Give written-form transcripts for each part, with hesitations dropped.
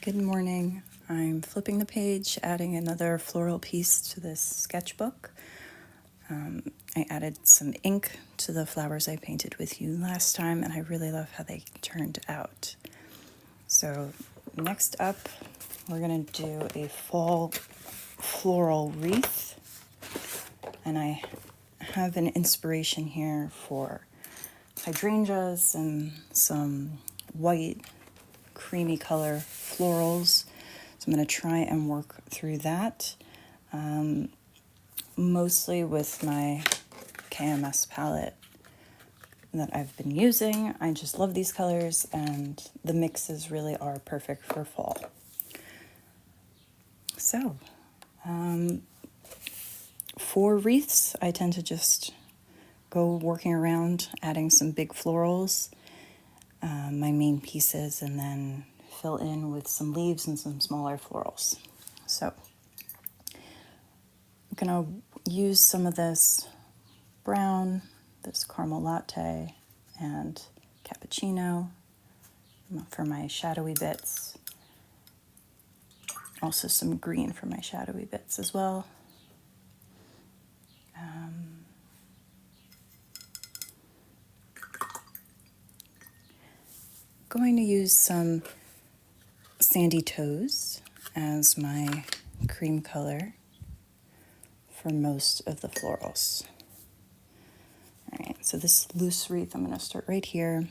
Good morning. I'm flipping the page, adding another floral piece to this sketchbook. I added some ink to the flowers I painted with you last time, and I really love how they turned out. So next up, we're going to do a fall floral wreath. And I have an inspiration here for hydrangeas and some white creamy color florals. So I'm going to try and work through that, mostly with my KMS palette that I've been using. I just love these colors, and the mixes really are perfect for fall. So, for wreaths, I tend to just go working around, adding some big florals, my main pieces, and then fill in with some leaves and some smaller florals. So I'm gonna use some of this brown, this caramel latte, and cappuccino for my shadowy bits. Also some green for my shadowy bits as well. Going to use some Sandy Toes as my cream color for most of the florals. All right, so this loose wreath, I'm going to start right here.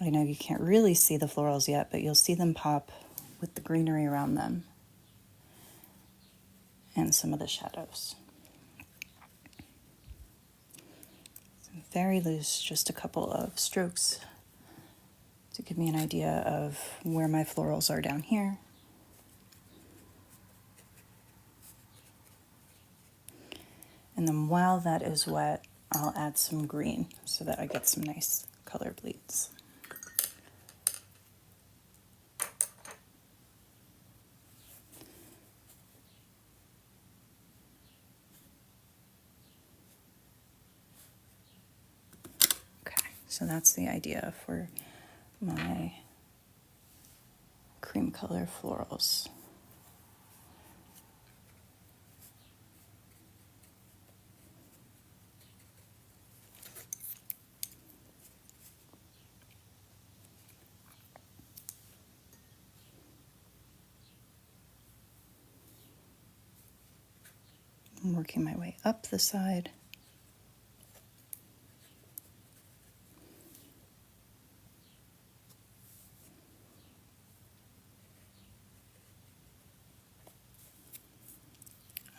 I know you can't really see the florals yet, but you'll see them pop with the greenery around them and some of the shadows. So very loose, just a couple of strokes to give me an idea of where my florals are down here. And then while that is wet, I'll add some green so that I get some nice color bleeds. Okay, so that's the idea for my cream color florals. I'm working my way up the side.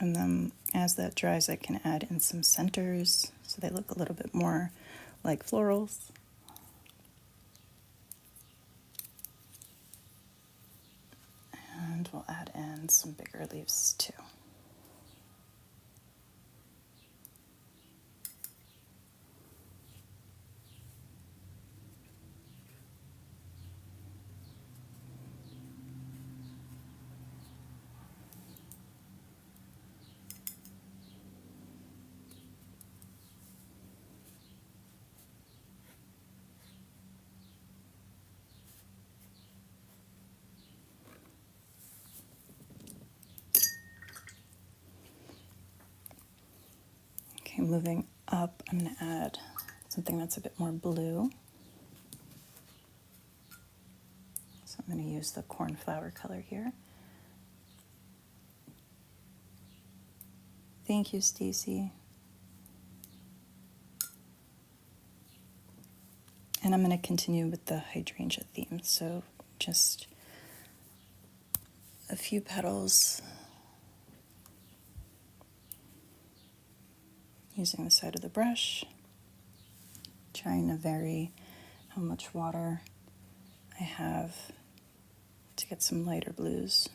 And then as that dries, I can add in some centers so they look a little bit more like florals. And we'll add in some bigger leaves too. Okay, moving up, I'm going to add something that's a bit more blue. So I'm going to use the cornflower color here. Thank you, Stacy. And I'm going to continue with the hydrangea theme. So just a few petals, using the side of the brush, trying to vary how much water I have to get some lighter blues.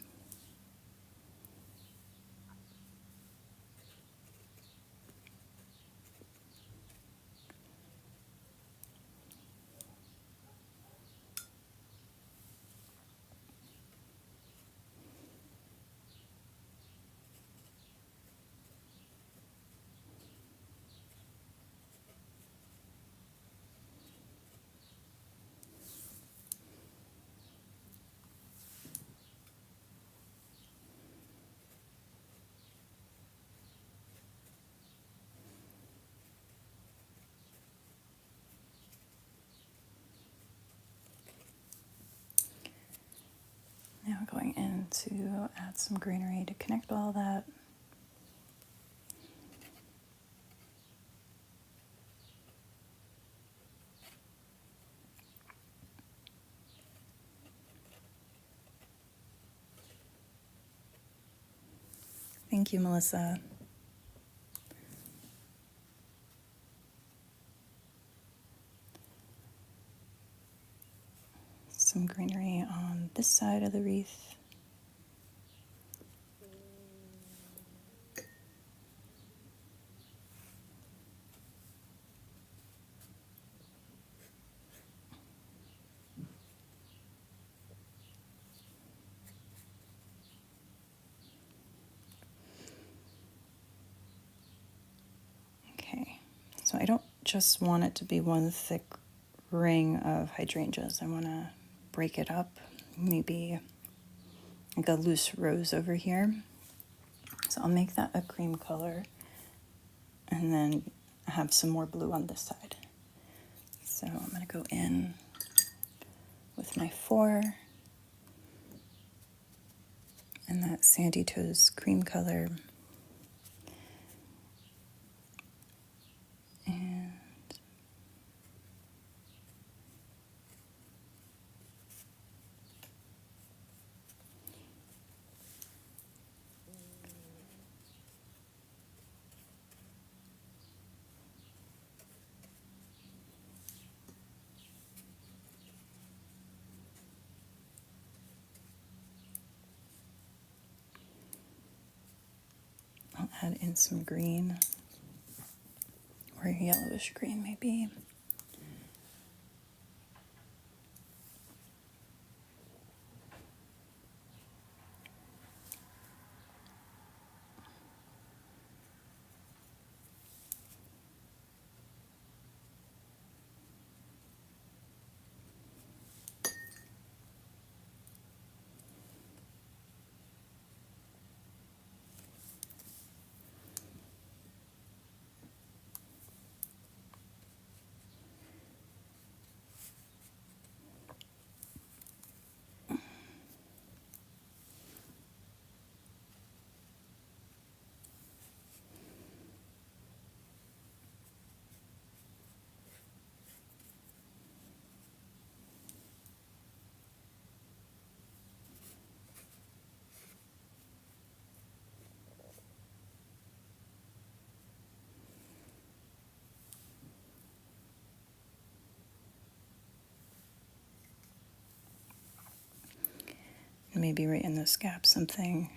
in to add some greenery to connect all that. Thank you, Melissa. Some greenery on this side of the wreath. Okay, so I don't just want it to be one thick ring of hydrangeas. I want to break it up, maybe like a loose rose over here. So I'll make that a cream color and then have some more blue on this side. So I'm going to go in with my 4 and that Sandy Toes cream color. And I'll add in some green, or yellowish green maybe. Maybe right in this gap, something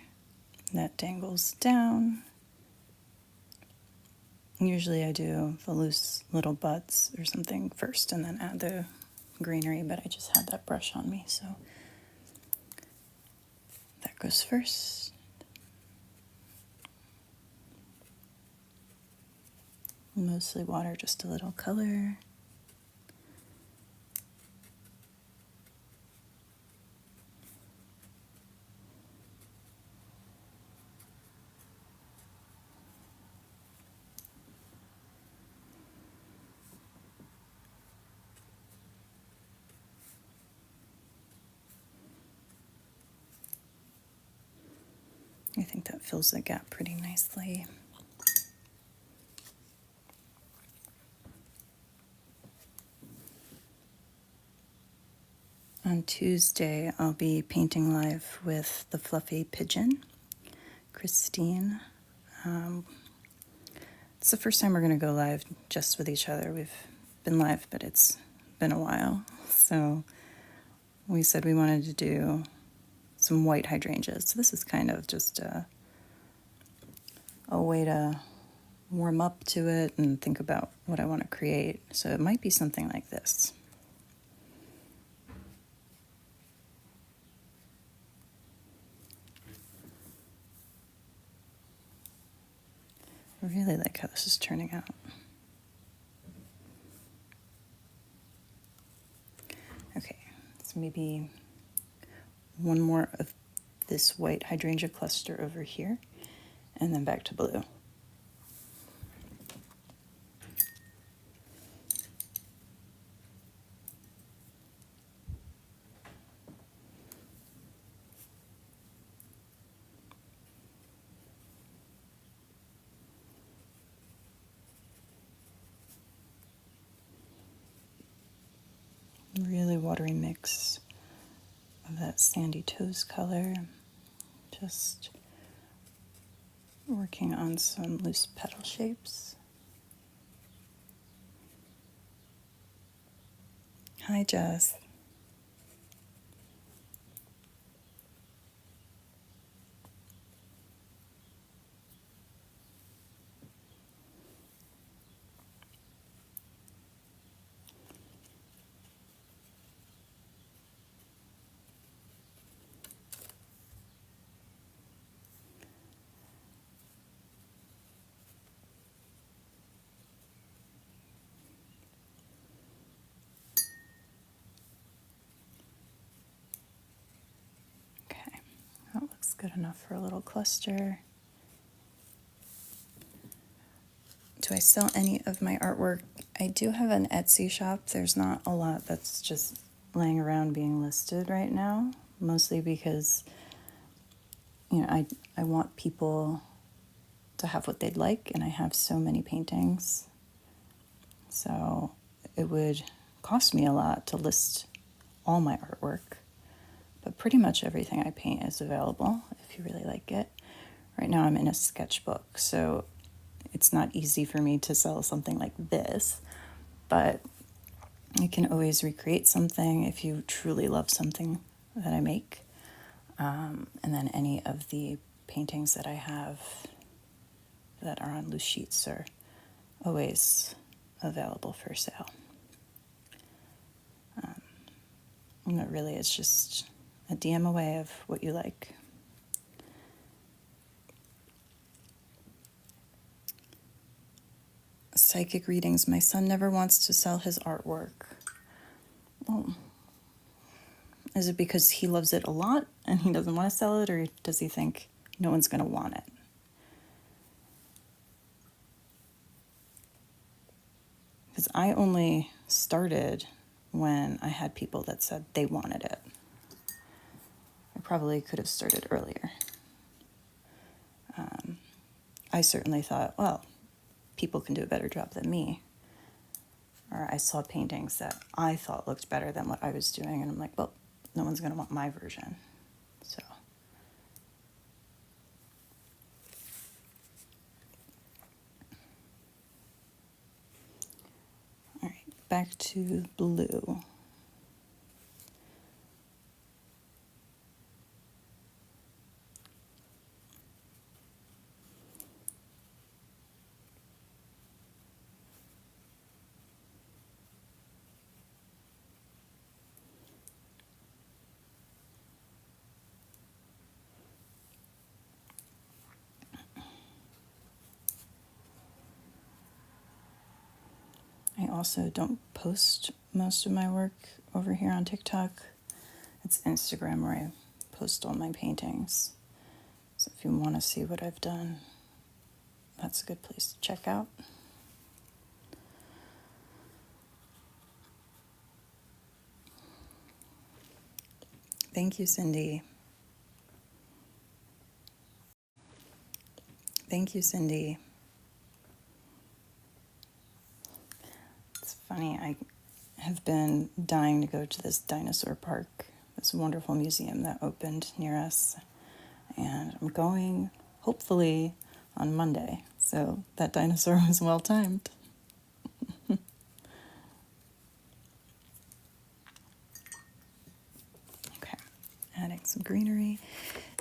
that dangles down. Usually I do the loose little buds or something first and then add the greenery, but I just had that brush on me, so that goes first. Mostly water, just a little color. I think that fills the gap pretty nicely. On Tuesday, I'll be painting live with the Fluffy Pigeon, Christine. It's the first time we're going to go live just with each other. We've been live, but it's been a while. So we said we wanted to do some white hydrangeas. So this is kind of just a way to warm up to it and think about what I want to create. So it might be something like this. I really like how this is turning out. Okay, so maybe one more of this white hydrangea cluster over here, and then back to blue. watery mix of that sandy toes color. Just working on some loose petal shapes. Hi, Jess. Okay, that looks good enough for a little cluster. Do I sell any of my artwork? I do have an Etsy shop. There's not a lot that's just laying around being listed right now, mostly because, you know, I want people to have what they'd like, and I have so many paintings. So it would cost me a lot to list all my artwork, but pretty much everything I paint is available if you really like it. Right now I'm in a sketchbook, so it's not easy for me to sell something like this, but I can always recreate something if you truly love something that I make. And then any of the paintings that I have that are on loose sheets are always available for sale. And really, it's just a DM away of what you like. Psychic readings. My son never wants to sell his artwork. Well, is it because he loves it a lot and he doesn't want to sell it, or does he think no one's going to want it? Because I only started when I had people that said they wanted it. I probably could have started earlier. I certainly thought, well, people can do a better job than me. Or I saw paintings that I thought looked better than what I was doing, and I'm like, well, no one's going to want my version. So, all right, back to blue. I also don't post most of my work over here on TikTok. It's Instagram where I post all my paintings. So if you want to see what I've done, that's a good place to check out. Thank you, Cindy. Thank you, Cindy. It's funny, I have been dying to go to this dinosaur park, this wonderful museum that opened near us. And I'm going, hopefully, on Monday. So that dinosaur was well timed. Okay, adding some greenery.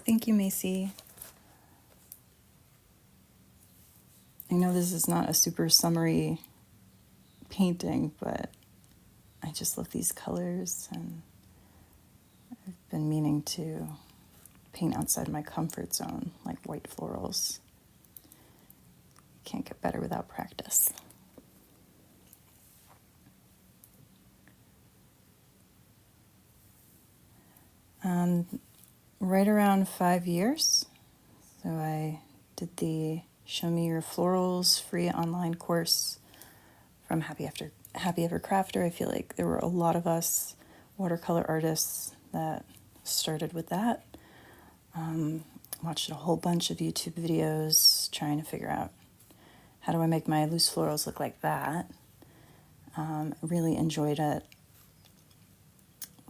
Thank you, Macy. I know this is not a super summery painting, but I just love these colors, and I've been meaning to paint outside my comfort zone, like white florals. Can't get better without practice. Right around 5 years. So I did the Show Me Your Florals free online course from Happy Ever Crafter. I feel like there were a lot of us watercolor artists that started with that. Watched a whole bunch of YouTube videos trying to figure out how do I make my loose florals look like that. Really enjoyed it.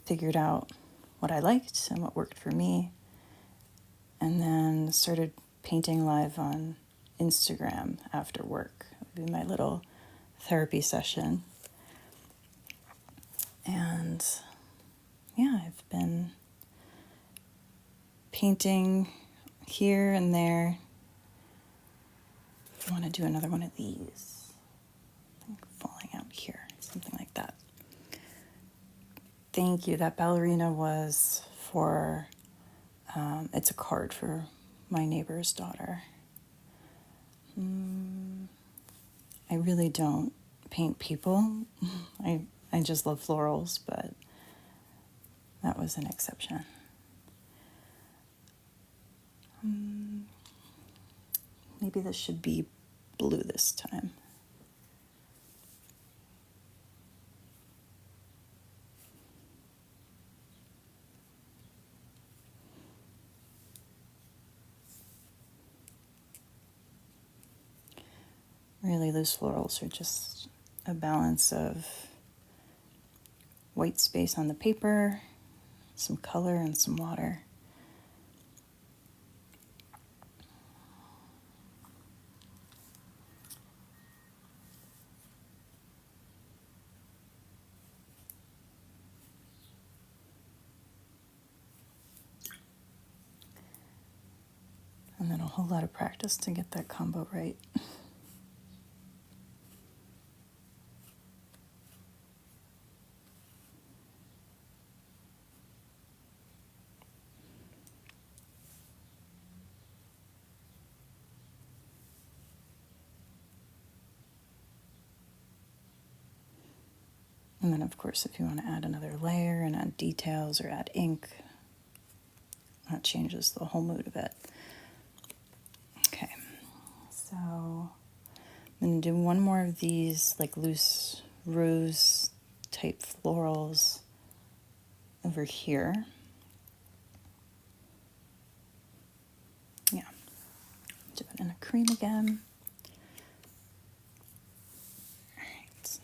figured out what I liked and what worked for me, and then started painting live on Instagram after work. It would be my little therapy session. And yeah, I've been painting here and there. I want to do another one of these. I think falling out here, something like that. Thank you. That ballerina was for, it's a card for my neighbor's daughter. I really don't paint people. I just love florals, but that was an exception. Maybe this should be blue this time. Really, those florals are just a balance of white space on the paper, some color, and some water. And then a whole lot of practice to get that combo right. And then, of course, if you want to add another layer and add details or add ink, that changes the whole mood of it. Okay, so I'm going to do one more of these like loose rose type florals over here. Yeah, do it in a cream again. All right.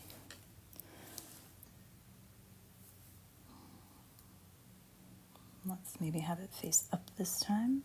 Let's maybe have it face up this time.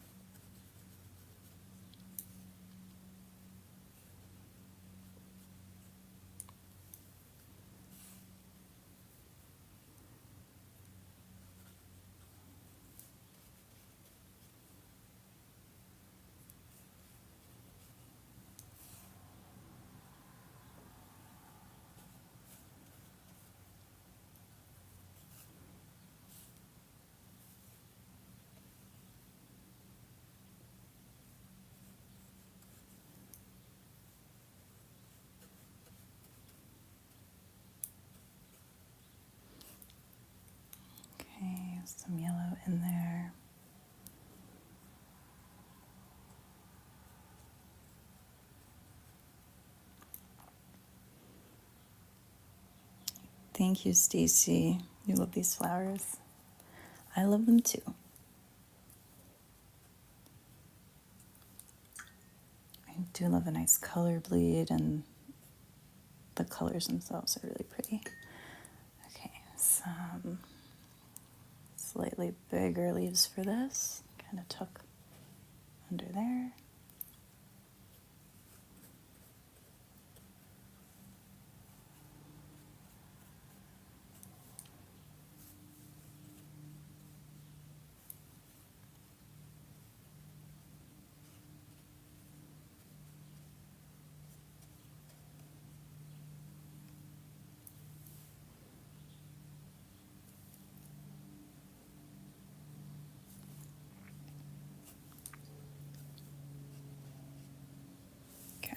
Okay, some yellow in there. Thank you, Stacy. You love these flowers. I love them too. I do love a nice color bleed, and the colors themselves are really pretty. Okay, some slightly bigger leaves for this. Kind of tuck under there. Okay.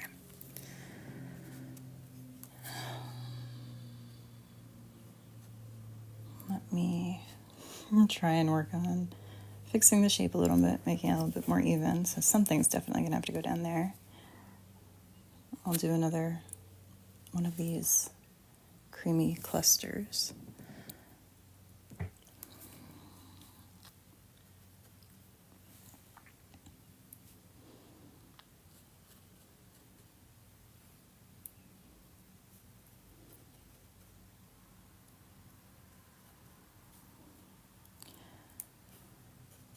Let me try and work on fixing the shape a little bit, making it a little bit more even. So something's definitely going to have to go down there. I'll do another one of these creamy clusters.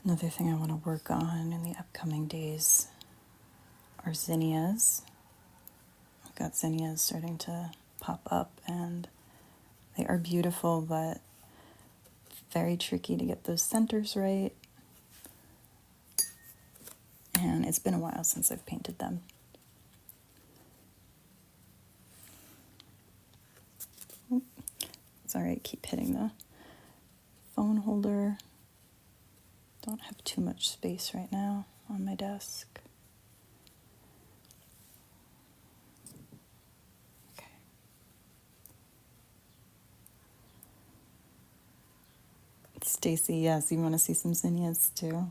Another thing I want to work on in the upcoming days are zinnias. I've got zinnias starting to pop up, and they are beautiful, but very tricky to get those centers right. And it's been a while since I've painted them. It's all right, keep hitting the phone holder. Don't have too much space right now on my desk. Okay. Stacy, yes, you want to see some zinnias too?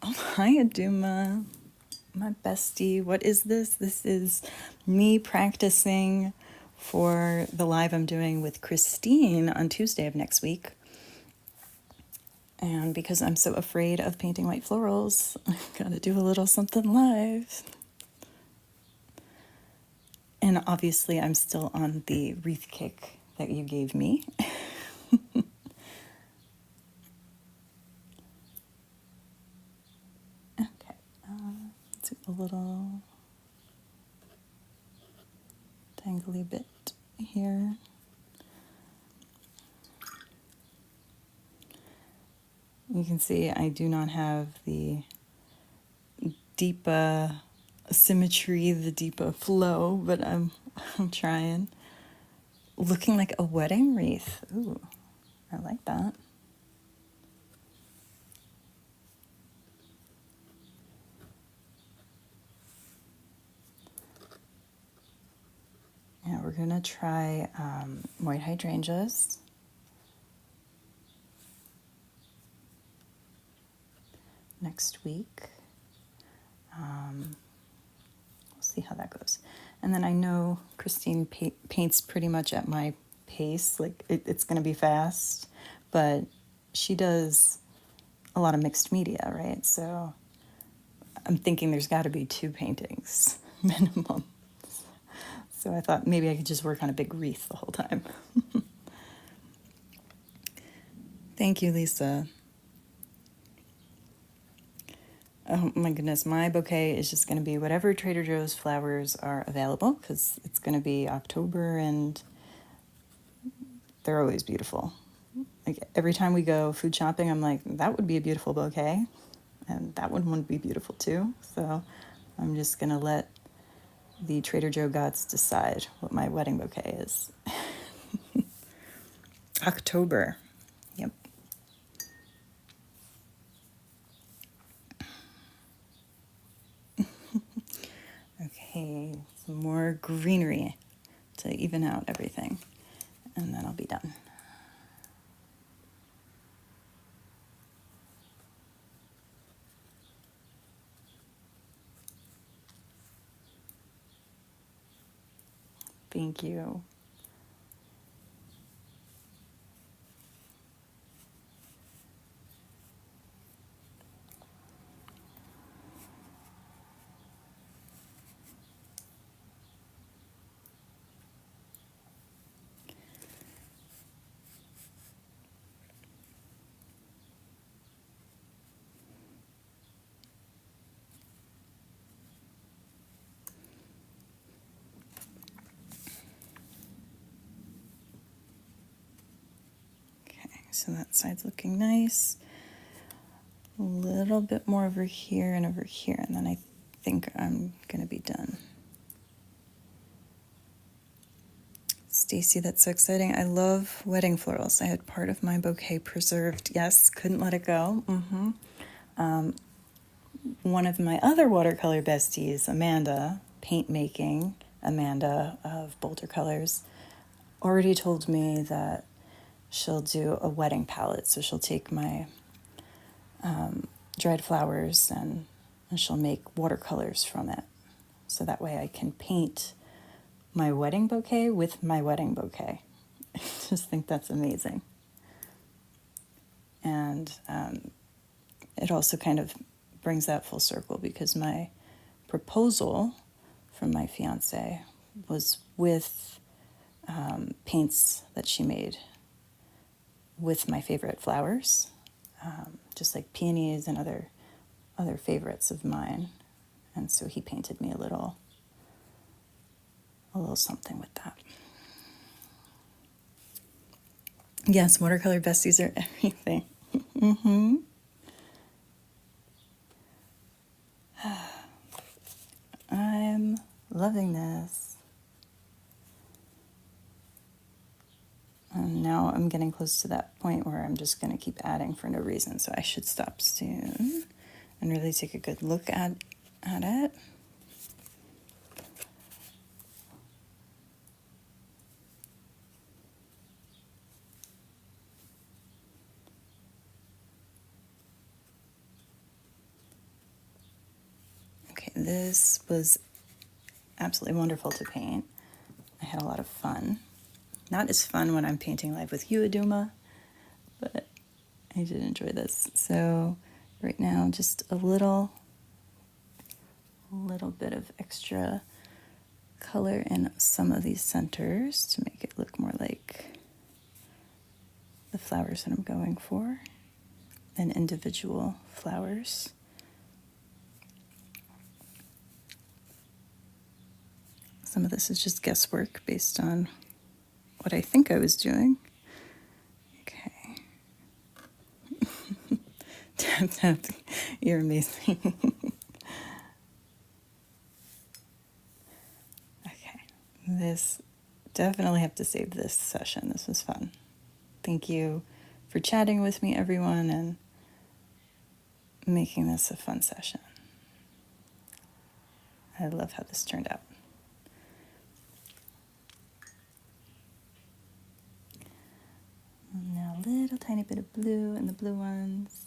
Oh, hi, Aduma, my bestie. What is this? This is me practicing for the live I'm doing with Christine on Tuesday of next week. And because I'm so afraid of painting white florals, I've got to do a little something live. And obviously, I'm still on the wreath kick that you gave me. Okay, do a little dangly bit here. You can see I do not have the deep symmetry, the deep flow, but I'm trying. Looking like a wedding wreath. Ooh, I like that. Yeah, we're gonna try white hydrangeas. Next week. We'll see how that goes. And then I know Christine paints pretty much at my pace. Like it's going to be fast, but she does a lot of mixed media, right? So I'm thinking there's got to be 2 paintings minimum. So I thought maybe I could just work on a big wreath the whole time. Thank you, Lisa. Oh my goodness, my bouquet is just going to be whatever Trader Joe's flowers are available, because it's going to be October and they're always beautiful. Like every time we go food shopping, I'm like, that would be a beautiful bouquet, and that one would be beautiful too. So I'm just going to let the Trader Joe gods decide what my wedding bouquet is. October. Yep. Okay, some more greenery to even out everything, and then I'll be done. Thank you. So that side's looking nice. A little bit more over here, and then I think I'm gonna be done. Stacy, that's so exciting. I love wedding florals. I had part of my bouquet preserved. Yes, couldn't let it go. One of my other watercolor besties, Amanda, paint making, Amanda of Boulder Colors, already told me that she'll do a wedding palette. So she'll take my dried flowers and she'll make watercolors from it. So that way I can paint my wedding bouquet with my wedding bouquet. I just think that's amazing. And it also kind of brings that full circle because my proposal from my fiance was with paints that she made with my favorite flowers, just like peonies and other favorites of mine. And so he painted me a little something with that. Yes, watercolor besties are everything. I'm loving this. And now I'm getting close to that point where I'm just going to keep adding for no reason. So I should stop soon and really take a good look at it. Okay, this was absolutely wonderful to paint. I had a lot of fun. Not as fun when I'm painting live with you, Aduma, but I did enjoy this. So right now, just a little bit of extra color in some of these centers to make it look more like the flowers that I'm going for than individual flowers. Some of this is just guesswork based on what I think I was doing. Okay. Tap, tap. You're amazing. Okay. This, definitely have to save this session. This was fun. Thank you for chatting with me, everyone, and making this a fun session. I love how this turned out. Now a little tiny bit of blue in the blue ones.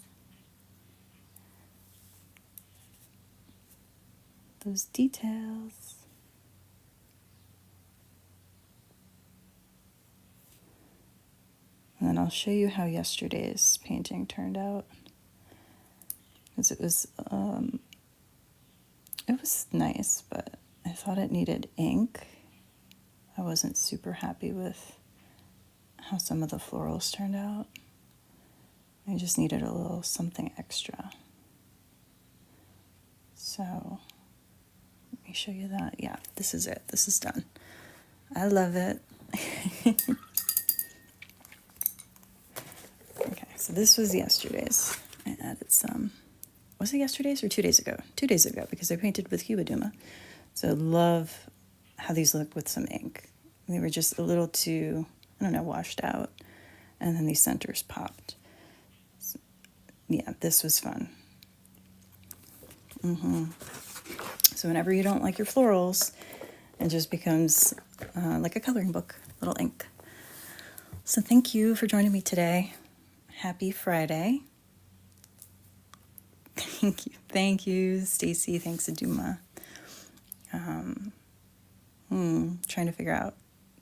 Those details. And then I'll show you how yesterday's painting turned out. Because it was nice, but I thought it needed ink. I wasn't super happy with how some of the florals turned out. I just needed a little something extra. So let me show you that. Yeah, this is it. This is done. I love it. Okay, so this was yesterday's. I added some. Was it yesterday's or 2 days ago? 2 days ago, because I painted with Hubaduma. So I love how these look with some ink. They were just a little too, I don't know, washed out. And then these centers popped. So, yeah, this was fun. So whenever you don't like your florals, it just becomes like a coloring book, little ink. So thank you for joining me today. Happy Friday. Thank you, Stacy. Thanks, Aduma. Trying to figure out.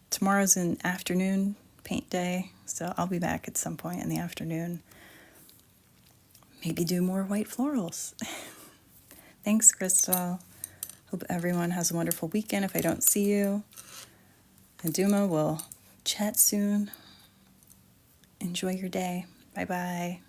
Tomorrow's an afternoon paint day, so I'll be back at some point in the afternoon. Maybe do more white florals. Thanks, Crystal. Hope everyone has a wonderful weekend if I don't see you. Aduma, we'll chat soon. Enjoy your day. Bye-bye.